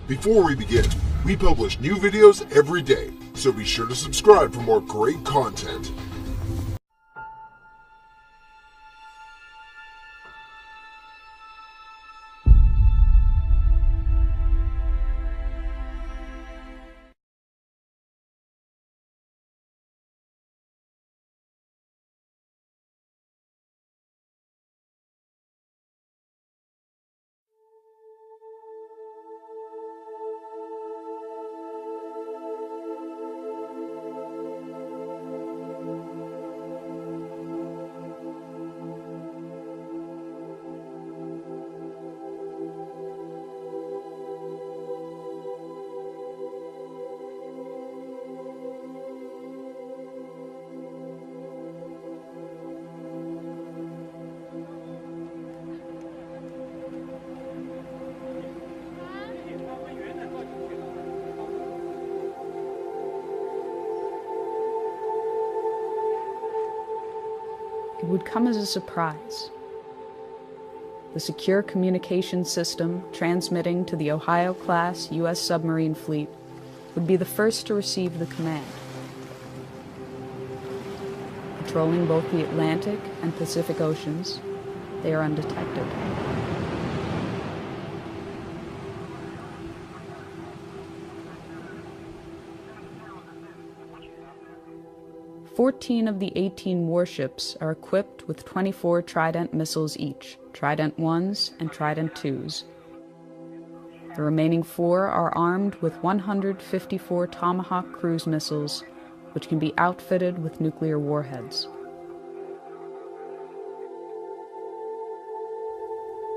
Before we begin, we publish new videos every day, so be sure to subscribe for more great content. It would come as a surprise. The secure communication system transmitting to the Ohio-class U.S. submarine fleet would be the first to receive the command. Patrolling both the Atlantic and Pacific Oceans, they are undetected. Fourteen of the 18 warships are equipped with 24 Trident missiles each, Trident 1s and Trident 2s. The remaining 4 are armed with 154 Tomahawk cruise missiles, which can be outfitted with nuclear warheads.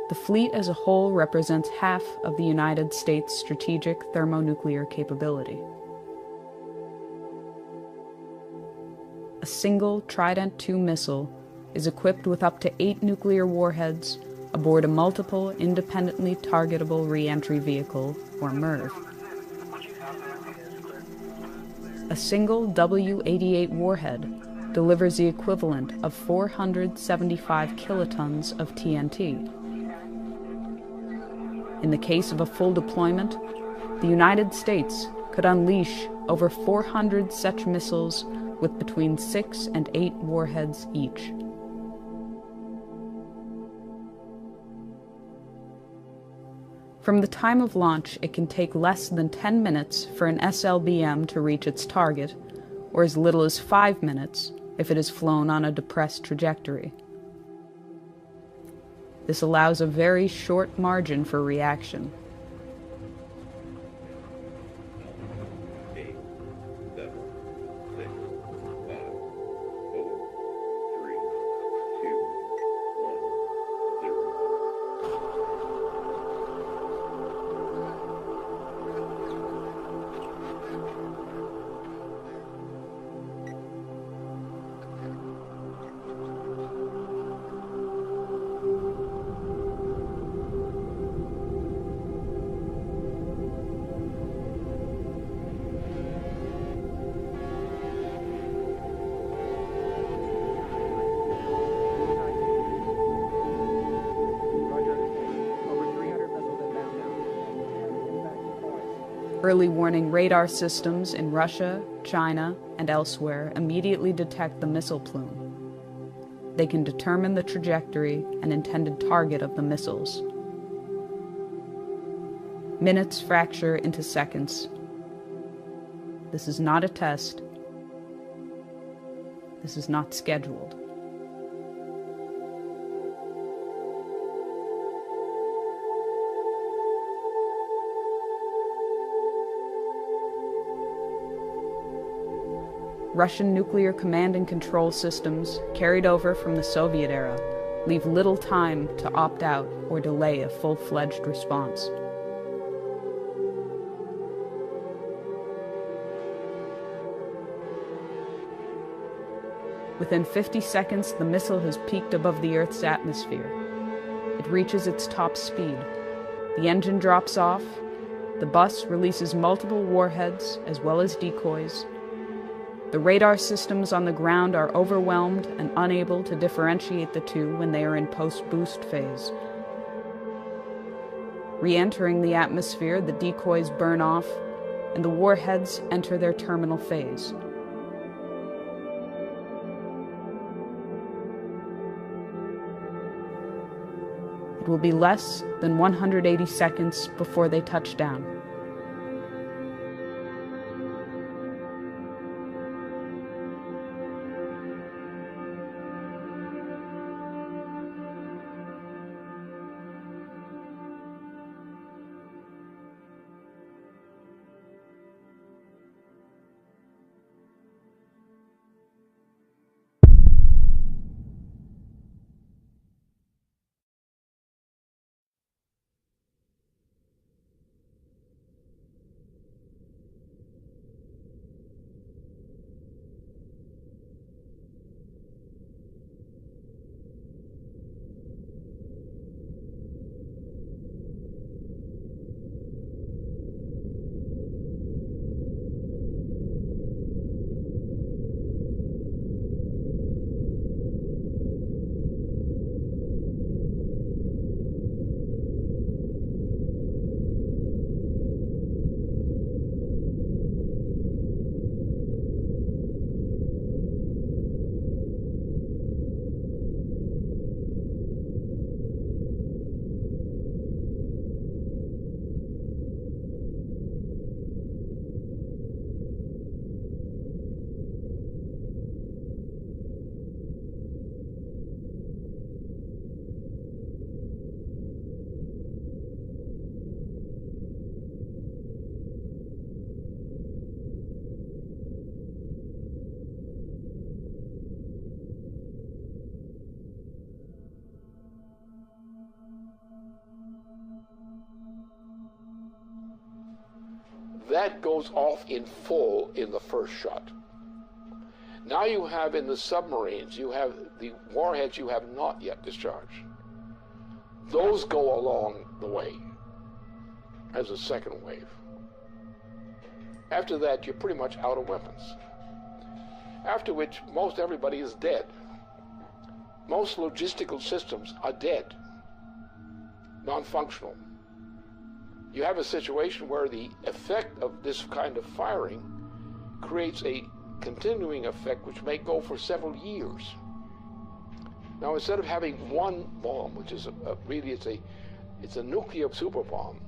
The fleet as a whole represents half of the United States' strategic thermonuclear capability. A single Trident II missile is equipped with up to 8 nuclear warheads aboard a multiple independently targetable reentry vehicle, or MIRV. A single W-88 warhead delivers the equivalent of 475 kilotons of TNT. In the case of a full deployment, the United States could unleash over 400 such missiles with between 6 and 8 warheads each. From the time of launch, it can take less than 10 minutes for an SLBM to reach its target, or as little as 5 minutes if it is flown on a depressed trajectory. This allows a very short margin for reaction. Early warning radar systems in Russia, China, and elsewhere immediately detect the missile plume. They can determine the trajectory and intended target of the missiles. Minutes fracture into seconds. This is not a test. This is not scheduled. Russian nuclear command and control systems, carried over from the Soviet era, leave little time to opt out or delay a full-fledged response. Within 50 seconds, the missile has peaked above the Earth's atmosphere. It reaches its top speed. The engine drops off. The bus releases multiple warheads as well as decoys. The radar systems on the ground are overwhelmed and unable to differentiate the two when they are in post-boost phase. Re-entering the atmosphere, the decoys burn off, and the warheads enter their terminal phase. It will be less than 180 seconds before they touch down. That goes off in full in the first shot. Now you have in the submarines, you have the warheads you have not yet discharged. Those go along the way as a second wave. After that, you're pretty much out of weapons. After which, most everybody is dead. Most logistical systems are dead, non-functional. You have a situation where the effect of this kind of firing creates a continuing effect which may go for several years. Now, instead of having one bomb, which is really it's a nuclear super bomb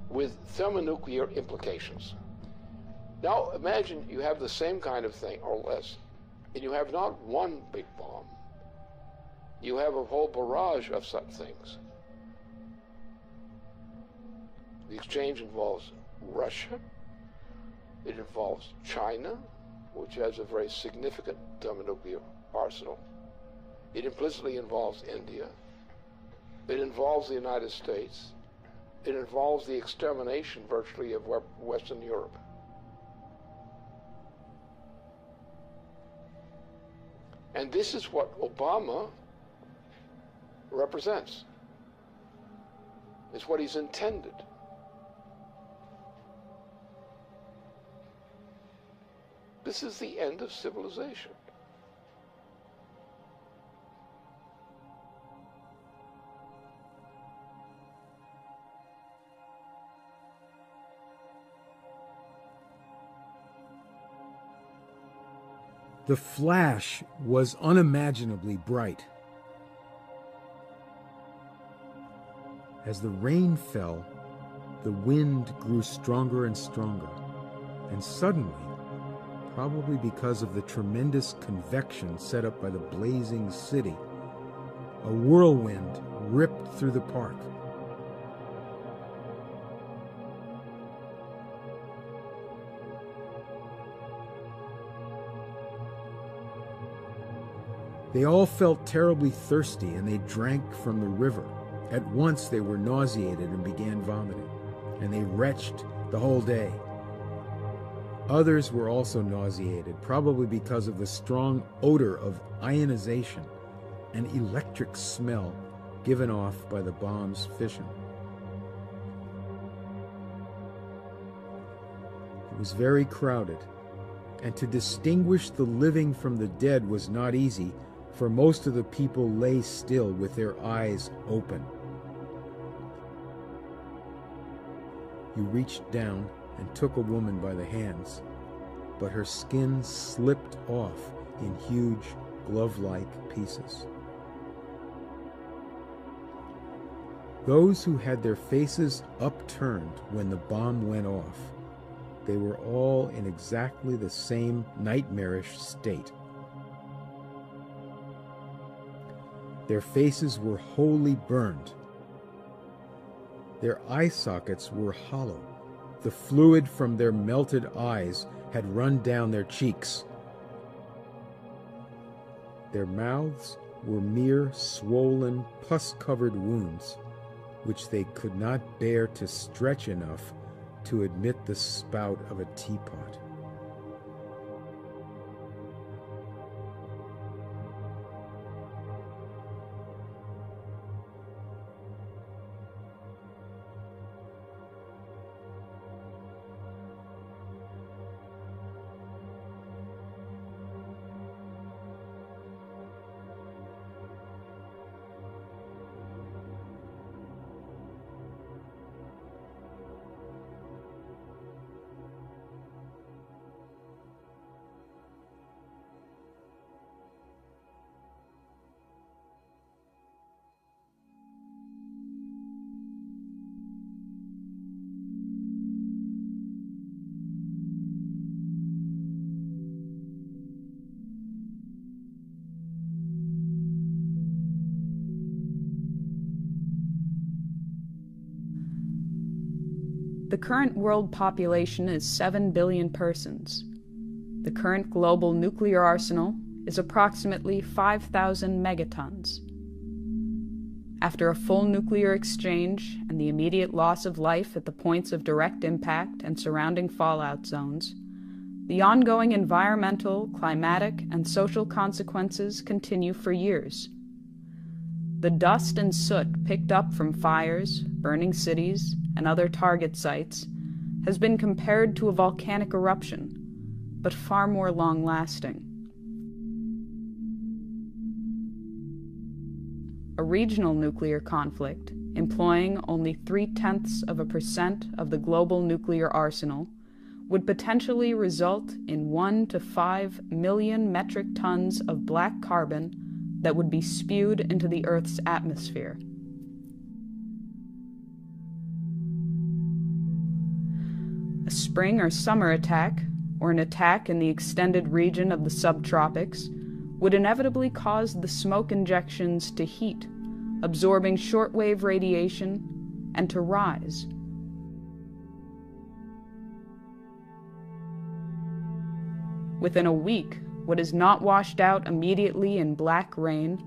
with thermonuclear implications. Now, imagine you have the same kind of thing or less, and you have not one big bomb. You have a whole barrage of such things. The exchange involves Russia, it involves China, which has a very significant thermonuclear arsenal. It implicitly involves India. It involves the United States. It involves the extermination virtually of Western Europe. And this is what Obama represents. It's what he's intended. This is the end of civilization. The flash was unimaginably bright. As the rain fell, the wind grew stronger and stronger, and suddenly, probably because of the tremendous convection set up by the blazing city, a whirlwind ripped through the park. They all felt terribly thirsty, and they drank from the river. At once they were nauseated and began vomiting, and they retched the whole day. Others were also nauseated, probably because of the strong odor of ionization and electric smell given off by the bomb's fission. It was very crowded, and to distinguish the living from the dead was not easy, for most of the people lay still with their eyes open. You reached down and took a woman by the hands, but her skin slipped off in huge glove-like pieces. Those who had their faces upturned when the bomb went off, they were all in exactly the same nightmarish state. Their faces were wholly burned. Their eye sockets were hollow. The fluid from their melted eyes had run down their cheeks. Their mouths were mere swollen, pus-covered wounds, which they could not bear to stretch enough to admit the spout of a teapot. The current world population is 7 billion persons. The current global nuclear arsenal is approximately 5,000 megatons. After a full nuclear exchange and the immediate loss of life at the points of direct impact and surrounding fallout zones, the ongoing environmental, climatic, and social consequences continue for years. The dust and soot picked up from fires, burning cities, and other target sites has been compared to a volcanic eruption, but far more long-lasting. A regional nuclear conflict, employing only 0.3% of the global nuclear arsenal, would potentially result in 1 to 5 million metric tons of black carbon that would be spewed into the Earth's atmosphere. A spring or summer attack, or an attack in the extended region of the subtropics, would inevitably cause the smoke injections to heat, absorbing shortwave radiation, and to rise. Within a week, what is not washed out immediately in black rain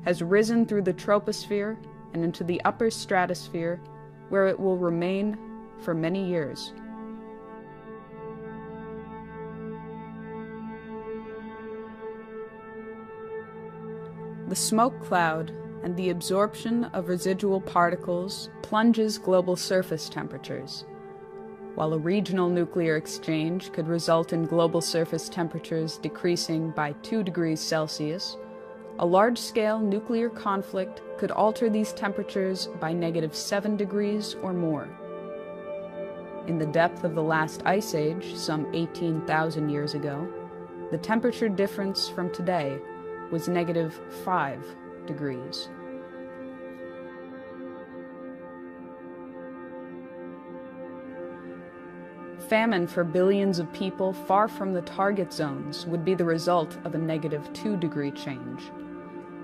has risen through the troposphere and into the upper stratosphere, where it will remain for many years. The smoke cloud and the absorption of residual particles plunges global surface temperatures. While a regional nuclear exchange could result in global surface temperatures decreasing by 2 degrees Celsius, a large-scale nuclear conflict could alter these temperatures by -7 degrees or more. In the depth of the last ice age, some 18,000 years ago, the temperature difference from today was -5 degrees. Famine for billions of people far from the target zones would be the result of a -2 degree change.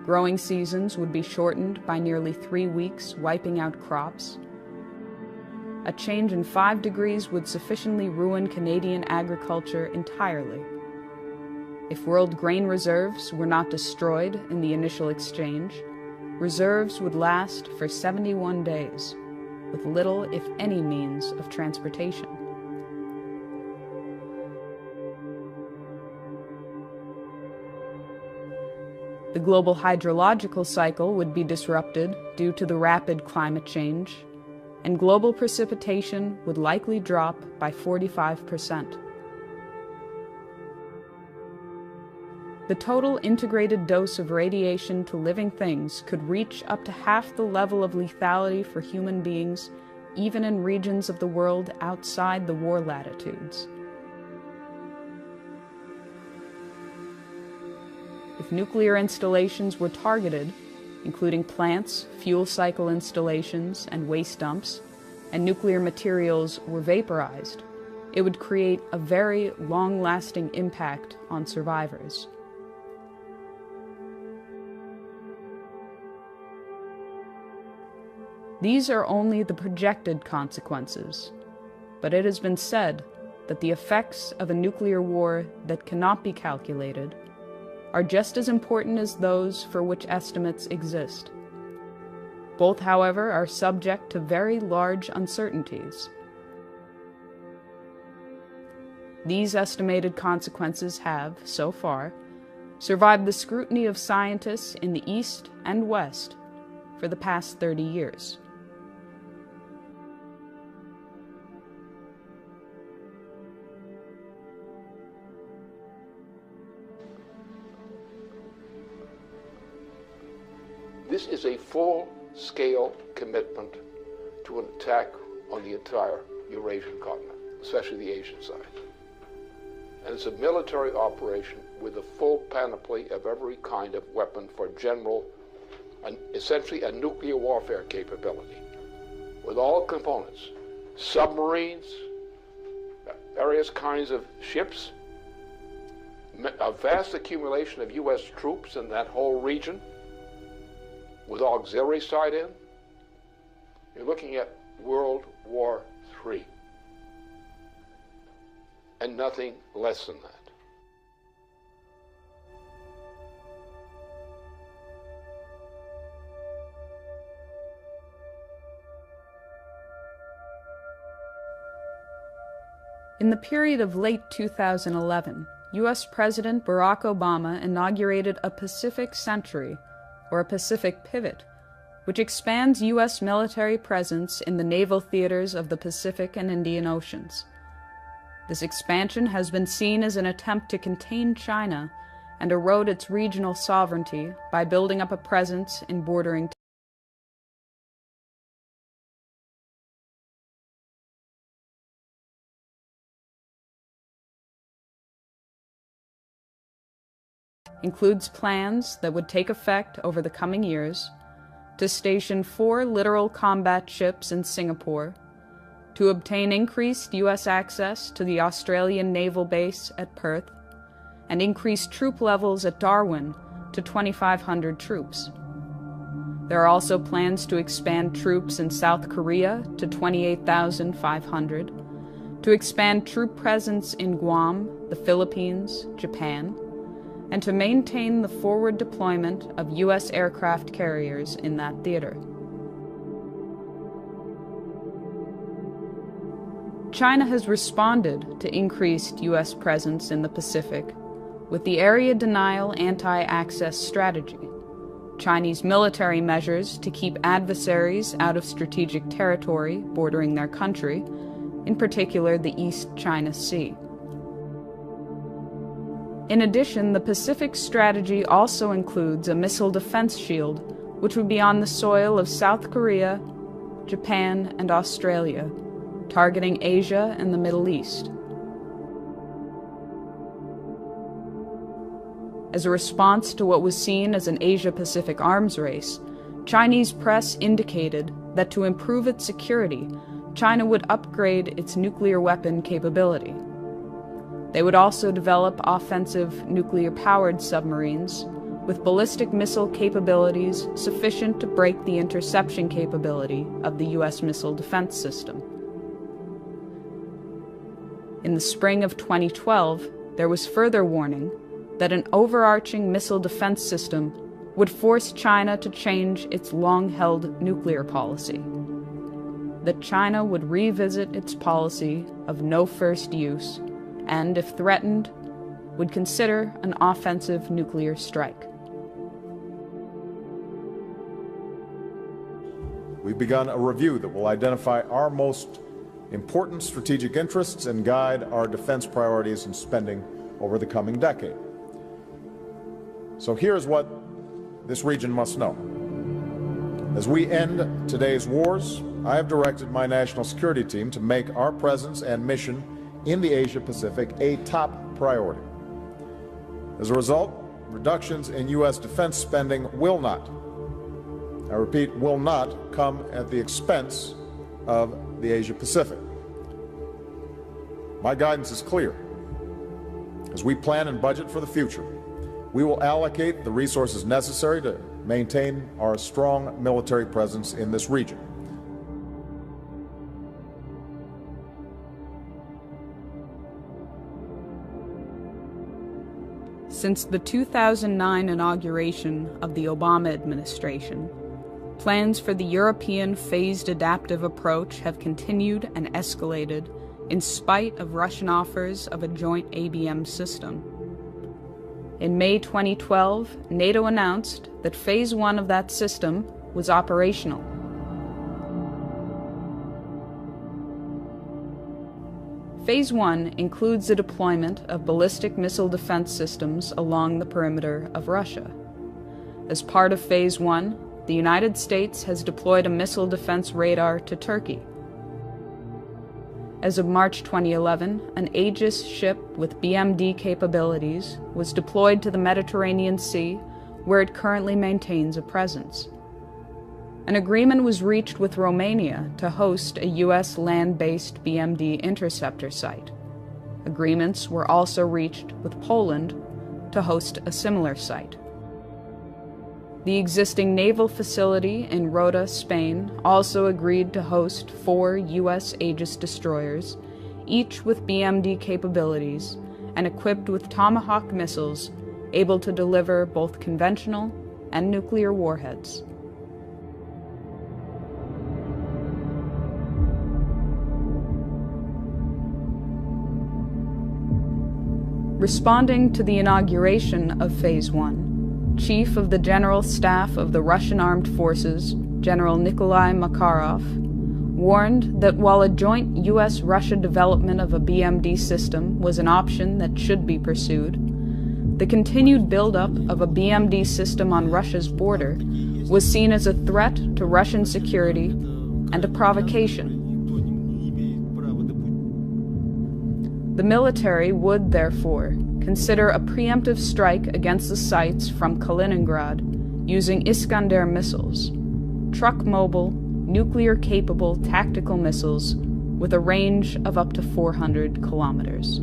Growing seasons would be shortened by nearly 3 weeks, wiping out crops. A change in 5 degrees would sufficiently ruin Canadian agriculture entirely. If world grain reserves were not destroyed in the initial exchange, reserves would last for 71 days, with little, if any, means of transportation. The global hydrological cycle would be disrupted due to the rapid climate change, and global precipitation would likely drop by 45%. The total integrated dose of radiation to living things could reach up to half the level of lethality for human beings even in regions of the world outside the war latitudes. If nuclear installations were targeted, including plants, fuel cycle installations, and waste dumps, and nuclear materials were vaporized, it would create a very long-lasting impact on survivors. These are only the projected consequences, but it has been said that the effects of a nuclear war that cannot be calculated are just as important as those for which estimates exist. Both, however, are subject to very large uncertainties. These estimated consequences have, so far, survived the scrutiny of scientists in the East and West for the past 30 years. This is a full-scale commitment to an attack on the entire Eurasian continent, especially the Asian side. And it's a military operation with a full panoply of every kind of weapon for general, essentially a nuclear warfare capability, with all components, submarines, various kinds of ships, a vast accumulation of U.S. troops in that whole region, with auxiliary side in. You're looking at World War III, and nothing less than that. In the period of late 2011, U.S. President Barack Obama inaugurated a Pacific Century, or a Pacific Pivot, which expands U.S. military presence in the naval theaters of the Pacific and Indian Oceans. This expansion has been seen as an attempt to contain China and erode its regional sovereignty by building up a presence in bordering includes plans that would take effect over the coming years to station 4 littoral combat ships in Singapore, to obtain increased U.S. access to the Australian naval base at Perth, and increased troop levels at Darwin to 2,500 troops. There are also plans to expand troops in South Korea to 28,500, to expand troop presence in Guam, the Philippines, Japan, and to maintain the forward deployment of U.S. aircraft carriers in that theater. China has responded to increased U.S. presence in the Pacific with the Area Denial Anti-Access Strategy, Chinese military measures to keep adversaries out of strategic territory bordering their country, in particular the East China Sea. In addition, the Pacific Strategy also includes a missile defense shield, which would be on the soil of South Korea, Japan, and Australia, targeting Asia and the Middle East. As a response to what was seen as an Asia-Pacific arms race, Chinese press indicated that to improve its security, China would upgrade its nuclear weapon capability. They would also develop offensive nuclear-powered submarines with ballistic missile capabilities sufficient to break the interception capability of the U.S. missile defense system. In the spring of 2012, there was further warning that an overarching missile defense system would force China to change its long-held nuclear policy, that China would revisit its policy of no first use and, if threatened, would consider an offensive nuclear strike. We've begun a review that will identify our most important strategic interests and guide our defense priorities and spending over the coming decade. So here's what this region must know. As we end today's wars, I have directed my national security team to make our presence and mission in the Asia-Pacific a top priority. As a result, reductions in U.S. defense spending will not, I repeat, will not come at the expense of the Asia-Pacific. My guidance is clear. As we plan and budget for the future, we will allocate the resources necessary to maintain our strong military presence in this region. Since the 2009 inauguration of the Obama administration, plans for the European phased adaptive approach have continued and escalated in spite of Russian offers of a joint ABM system. In May 2012, NATO announced that Phase 1 of that system was operational. Phase 1 includes the deployment of ballistic missile defense systems along the perimeter of Russia. As part of Phase 1, the United States has deployed a missile defense radar to Turkey. As of March 2011, an Aegis ship with BMD capabilities was deployed to the Mediterranean Sea, where it currently maintains a presence. An agreement was reached with Romania to host a U.S. land-based BMD interceptor site. Agreements were also reached with Poland to host a similar site. The existing naval facility in Rota, Spain, also agreed to host 4 U.S. Aegis destroyers, each with BMD capabilities and equipped with Tomahawk missiles able to deliver both conventional and nuclear warheads. Responding to the inauguration of Phase 1, Chief of the General Staff of the Russian Armed Forces, General Nikolai Makarov, warned that while a joint U.S.-Russia development of a BMD system was an option that should be pursued, the continued buildup of a BMD system on Russia's border was seen as a threat to Russian security and a provocation. The military would, therefore, consider a preemptive strike against the sites from Kaliningrad using Iskander missiles, truck-mobile, nuclear-capable tactical missiles with a range of up to 400 kilometers.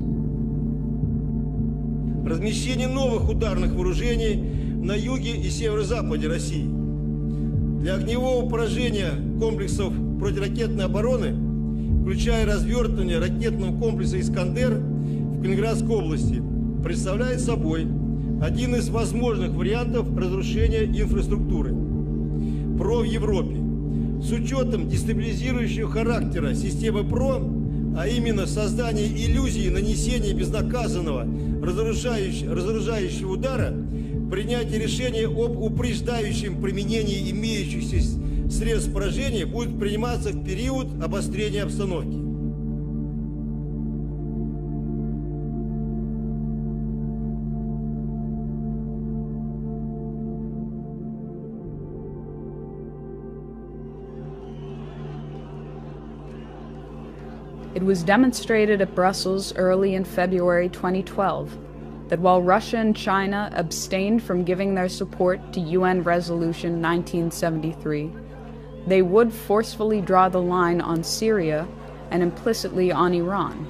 Размещение новых ударных вооружений на юге и северо-западе России. Для огневого поражения комплексов противоракетной обороны, включая развертывание ракетного комплекса «Искандер» в Калининградской области, представляет собой один из возможных вариантов разрушения инфраструктуры ПРО в Европе. С учетом дестабилизирующего характера системы ПРО, а именно создание иллюзии нанесения безнаказанного разоружающего удара, принятие решения об упреждающем применении имеющихся средств поражения будет приниматься в период обострения обстановки. It was demonstrated at Brussels early in February 2012 that while Russia and China abstained from giving their support to UN Resolution 1973, they would forcefully draw the line on Syria and implicitly on Iran.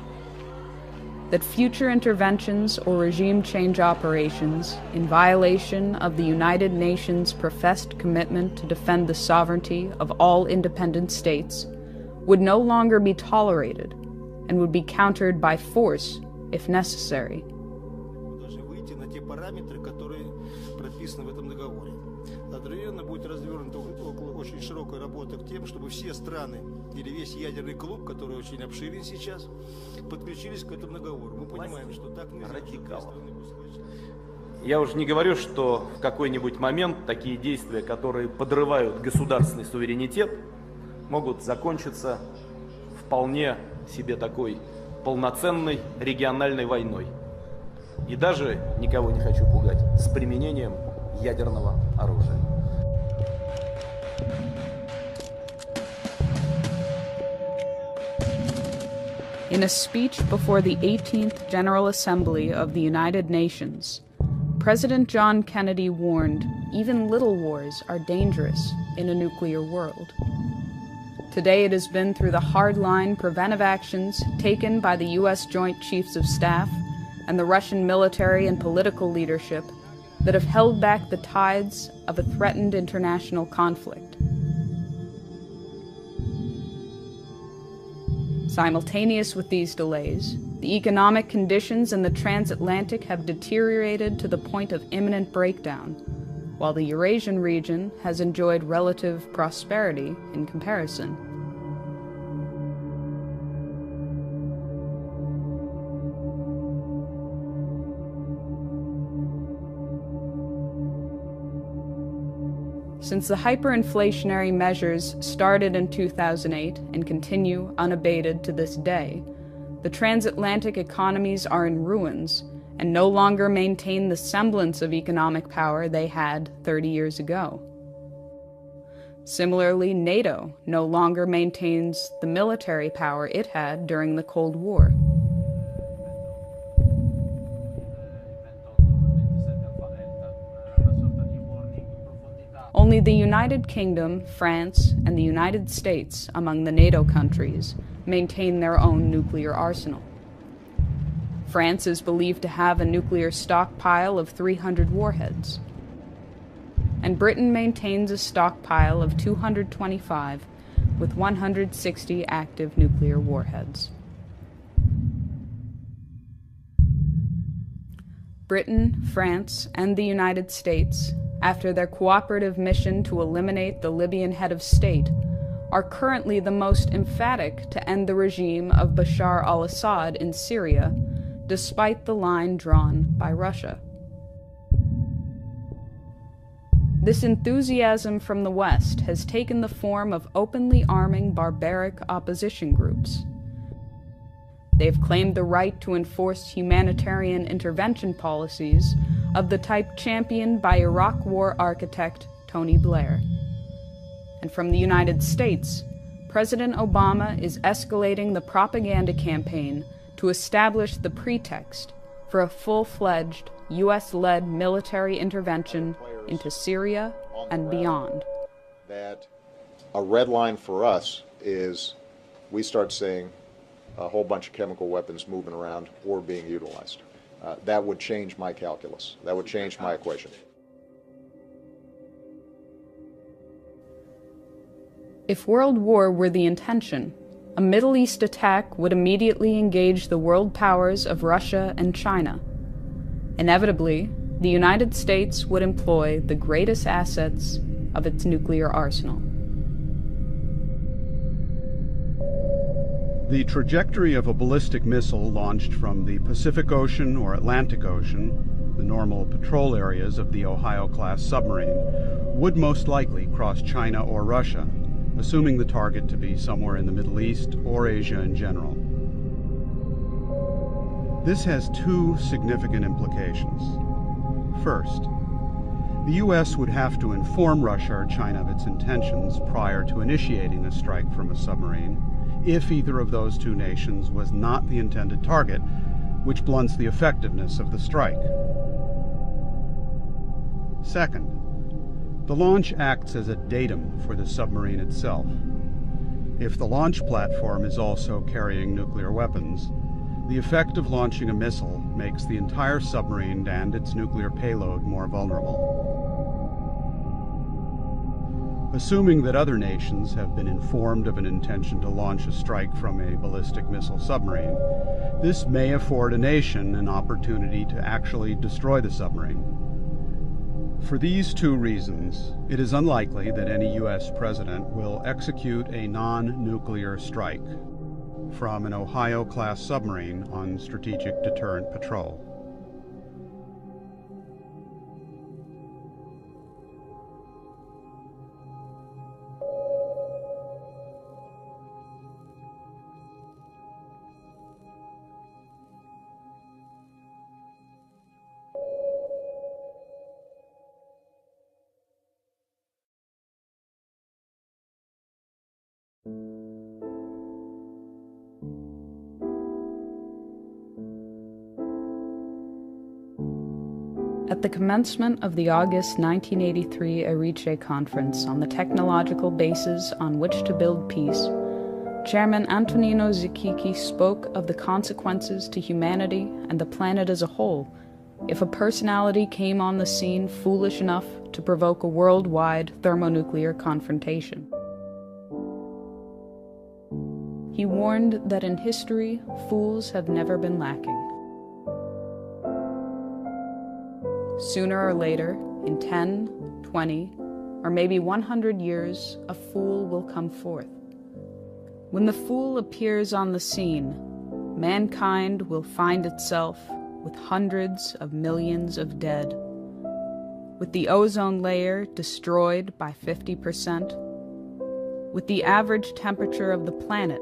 That future interventions or regime change operations in violation of the United Nations' professed commitment to defend the sovereignty of all independent states would no longer be tolerated and would be countered by force if necessary. Одновременно будет развернута очень широкая работа к тем, чтобы все страны или весь ядерный клуб, который очень обширен сейчас, подключились к этому договору. Мы понимаем, что так нельзя. Я уже не говорю, что в какой-нибудь момент такие действия, которые подрывают государственный суверенитет, могут закончиться вполне себе такой полноценной региональной войной. И даже, никого не хочу пугать, с применением ядерного оружия. In a speech before the 18th General Assembly of the United Nations, President John Kennedy warned even little wars are dangerous in a nuclear world. Today it has been through the hardline preventive actions taken by the U.S. Joint Chiefs of Staff and the Russian military and political leadership that have held back the tides of a threatened international conflict. Simultaneous with these delays, the economic conditions in the transatlantic have deteriorated to the point of imminent breakdown, while the Eurasian region has enjoyed relative prosperity in comparison. Since the hyperinflationary measures started in 2008 and continue unabated to this day, the transatlantic economies are in ruins and no longer maintain the semblance of economic power they had 30 years ago. Similarly, NATO no longer maintains the military power it had during the Cold War. Only the United Kingdom, France, and the United States, among the NATO countries, maintain their own nuclear arsenal. France is believed to have a nuclear stockpile of 300 warheads, and Britain maintains a stockpile of 225 with 160 active nuclear warheads. Britain, France, and the United States, after their cooperative mission to eliminate the Libyan head of state, are currently the most emphatic to end the regime of Bashar al-Assad in Syria, despite the line drawn by Russia. This enthusiasm from the West has taken the form of openly arming barbaric opposition groups. They have claimed the right to enforce humanitarian intervention policies of the type championed by Iraq War architect Tony Blair. And from the United States, President Obama is escalating the propaganda campaign to establish the pretext for a full-fledged U.S.-led military intervention into Syria and beyond. That a red line for us is we start seeing a whole bunch of chemical weapons moving around or being utilized. That would change my calculus. That would change my equation. If world war were the intention, a Middle East attack would immediately engage the world powers of Russia and China. Inevitably, the United States would employ the greatest assets of its nuclear arsenal. The trajectory of a ballistic missile launched from the Pacific Ocean or Atlantic Ocean, the normal patrol areas of the Ohio-class submarine, would most likely cross China or Russia, assuming the target to be somewhere in the Middle East or Asia in general. This has two significant implications. First, the U.S. would have to inform Russia or China of its intentions prior to initiating a strike from a submarine, if either of those two nations was not the intended target, which blunts the effectiveness of the strike. Second, the launch acts as a datum for the submarine itself. If the launch platform is also carrying nuclear weapons, the effect of launching a missile makes the entire submarine and its nuclear payload more vulnerable. Assuming that other nations have been informed of an intention to launch a strike from a ballistic missile submarine, this may afford a nation an opportunity to actually destroy the submarine. For these two reasons, it is unlikely that any U.S. president will execute a non-nuclear strike from an Ohio-class submarine on strategic deterrent patrol. At the commencement of the August 1983 Erice Conference on the technological basis on which to build peace, Chairman Antonino Zikiki spoke of the consequences to humanity and the planet as a whole if a personality came on the scene foolish enough to provoke a worldwide thermonuclear confrontation. He warned that in history, fools have never been lacking. Sooner or later, in 10, 20, or maybe 100 years, a fool will come forth. When the fool appears on the scene, mankind will find itself with hundreds of millions of dead, with the ozone layer destroyed by 50%, with the average temperature of the planet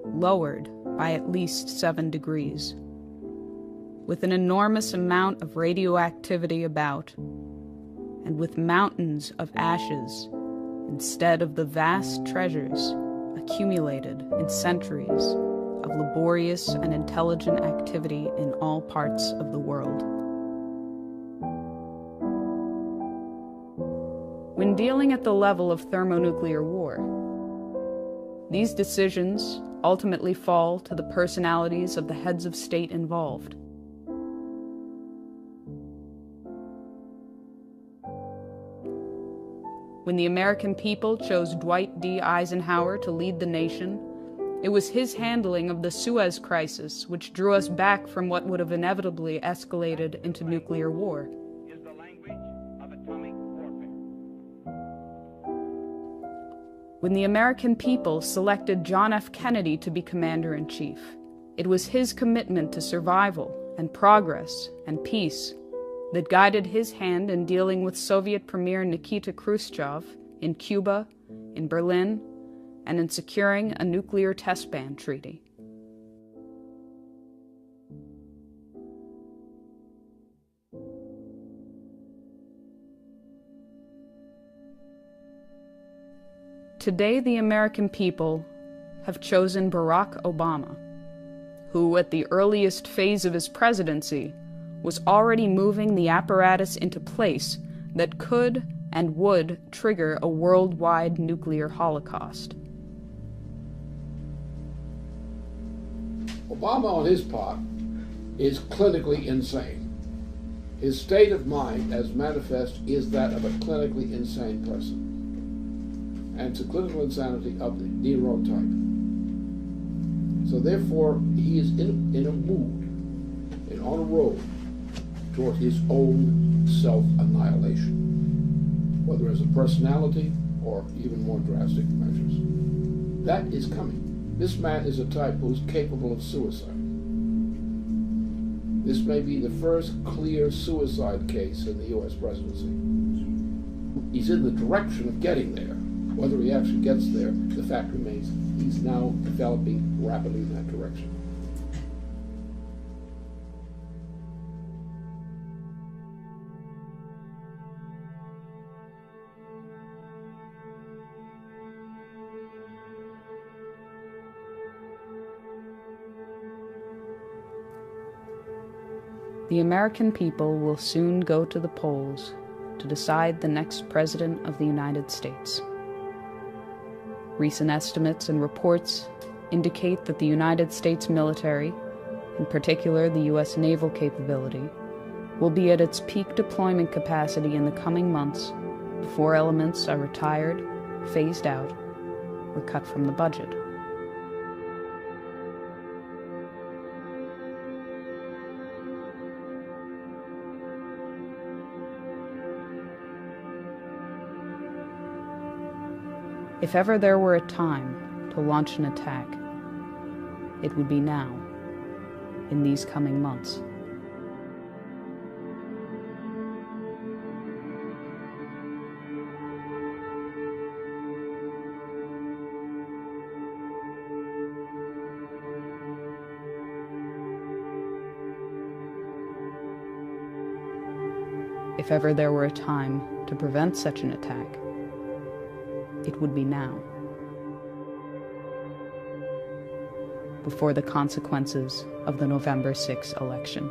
lowered by at least 7 degrees, with an enormous amount of radioactivity about, and with mountains of ashes instead of the vast treasures accumulated in centuries of laborious and intelligent activity in all parts of the world. When dealing at the level of thermonuclear war, these decisions ultimately fall to the personalities of the heads of state involved. When the American people chose Dwight D. Eisenhower to lead the nation, it was his handling of the Suez Crisis which drew us back from what would have inevitably escalated into nuclear war. When the American people selected John F. Kennedy to be Commander-in-Chief, it was his commitment to survival and progress and peace that guided his hand in dealing with Soviet Premier Nikita Khrushchev in Cuba, in Berlin, and in securing a nuclear test ban treaty. Today, the American people have chosen Barack Obama, who, at the earliest phase of his presidency, was already moving the apparatus into place that could and would trigger a worldwide nuclear holocaust. Obama, on his part, is clinically insane. His state of mind, as manifest, is that of a clinically insane person. And it's a clinical insanity of the Nero type. So therefore, he is in a mood and on a road toward his own self-annihilation, whether as a personality or even more drastic measures. That is coming. This man is a type who's capable of suicide. This may be the first clear suicide case in the U.S. presidency. He's in the direction of getting there. Whether he actually gets there, the fact remains he's now developing rapidly in that direction. The American people will soon go to the polls to decide the next President of the United States. Recent estimates and reports indicate that the United States military, in particular the U.S. naval capability, will be at its peak deployment capacity in the coming months before elements are retired, phased out, or cut from the budget. If ever there were a time to launch an attack, it would be now, in these coming months. If ever there were a time to prevent such an attack, it would be now, before the consequences of the November 6 election.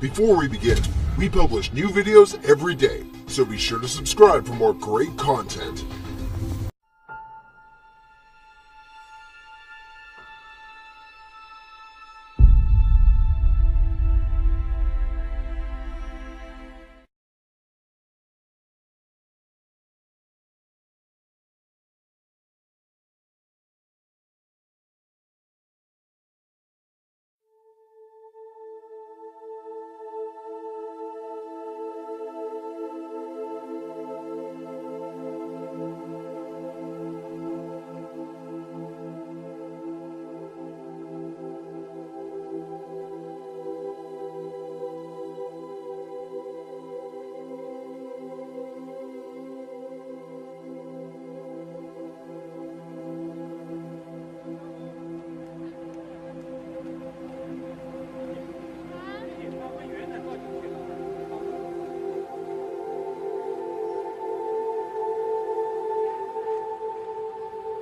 Before we begin, we publish new videos every day, so be sure to subscribe for more great content.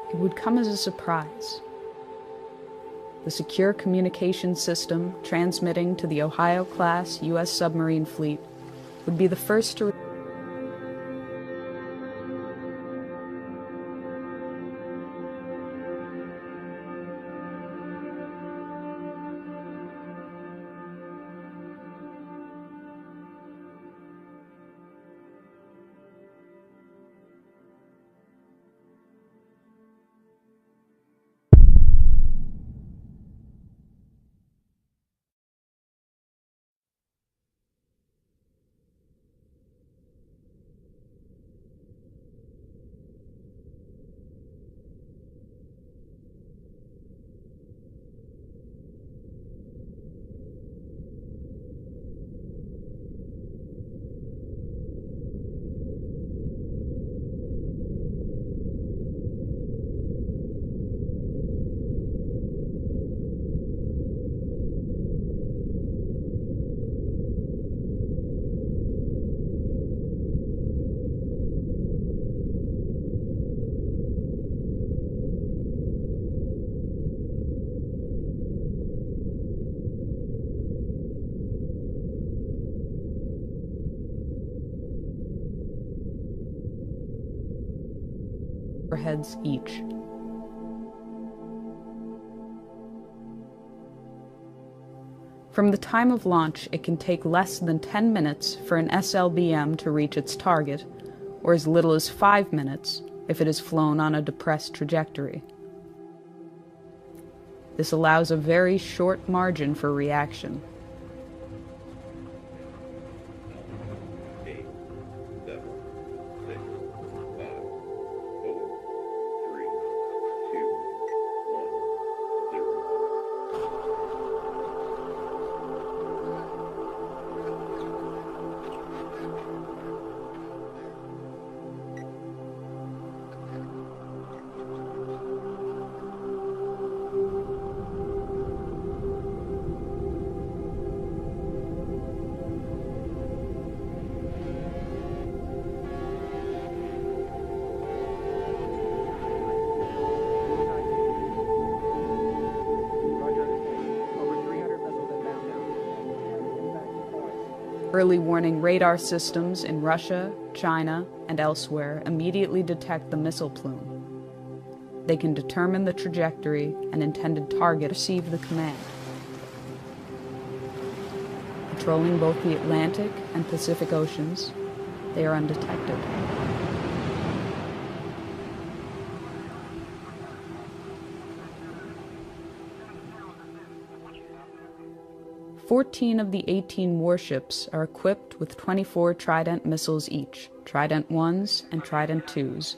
It would come as a surprise. The secure communication system transmitting to the Ohio-class U.S. submarine fleet would be the first to warheads each. From the time of launch, it can take less than 10 minutes for an SLBM to reach its target, or as little as 5 minutes if it is flown on a depressed trajectory. This allows a very short margin for reaction. Early warning radar systems in Russia, China, and elsewhere immediately detect the missile plume. They can determine the trajectory and intended target, receive the command. Patrolling both the Atlantic and Pacific Oceans, they are undetected. Fourteen of the 18 warships are equipped with 24 Trident missiles each, Trident 1s and Trident 2s.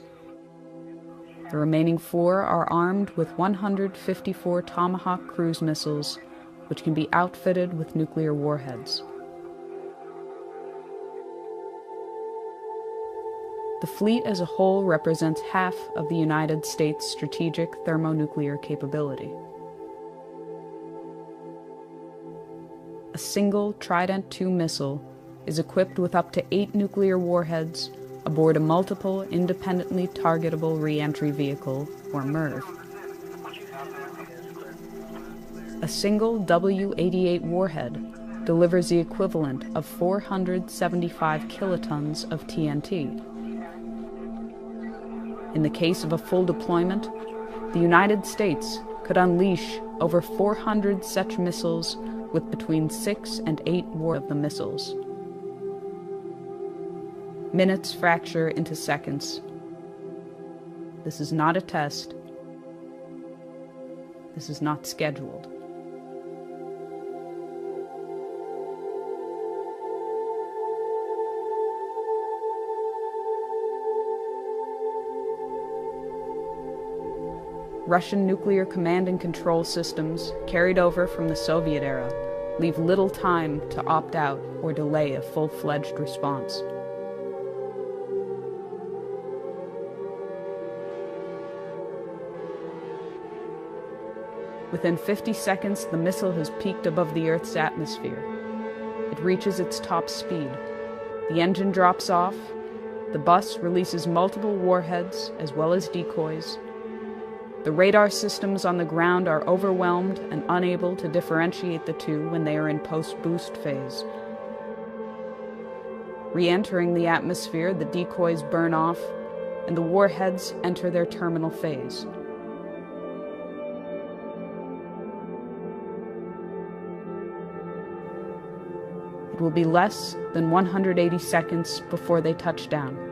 The remaining 4 are armed with 154 Tomahawk cruise missiles, which can be outfitted with nuclear warheads. The fleet as a whole represents half of the United States' strategic thermonuclear capability. A single Trident II missile is equipped with up to 8 nuclear warheads aboard a multiple independently targetable re-entry vehicle, or MIRV. A single W-88 warhead delivers the equivalent of 475 kilotons of TNT. In the case of a full deployment, the United States could unleash over 400 such missiles with between 6 and 8 war of the missiles. Minutes fracture into seconds. This is not a test. This is not scheduled. Russian nuclear command and control systems, carried over from the Soviet era, leave little time to opt out or delay a full-fledged response. Within 50 seconds, the missile has peaked above the Earth's atmosphere. It reaches its top speed. The engine drops off. The bus releases multiple warheads as well as decoys. The radar systems on the ground are overwhelmed and unable to differentiate the two when they are in post-boost phase. Re-entering the atmosphere, the decoys burn off, and the warheads enter their terminal phase. It will be less than 180 seconds before they touch down.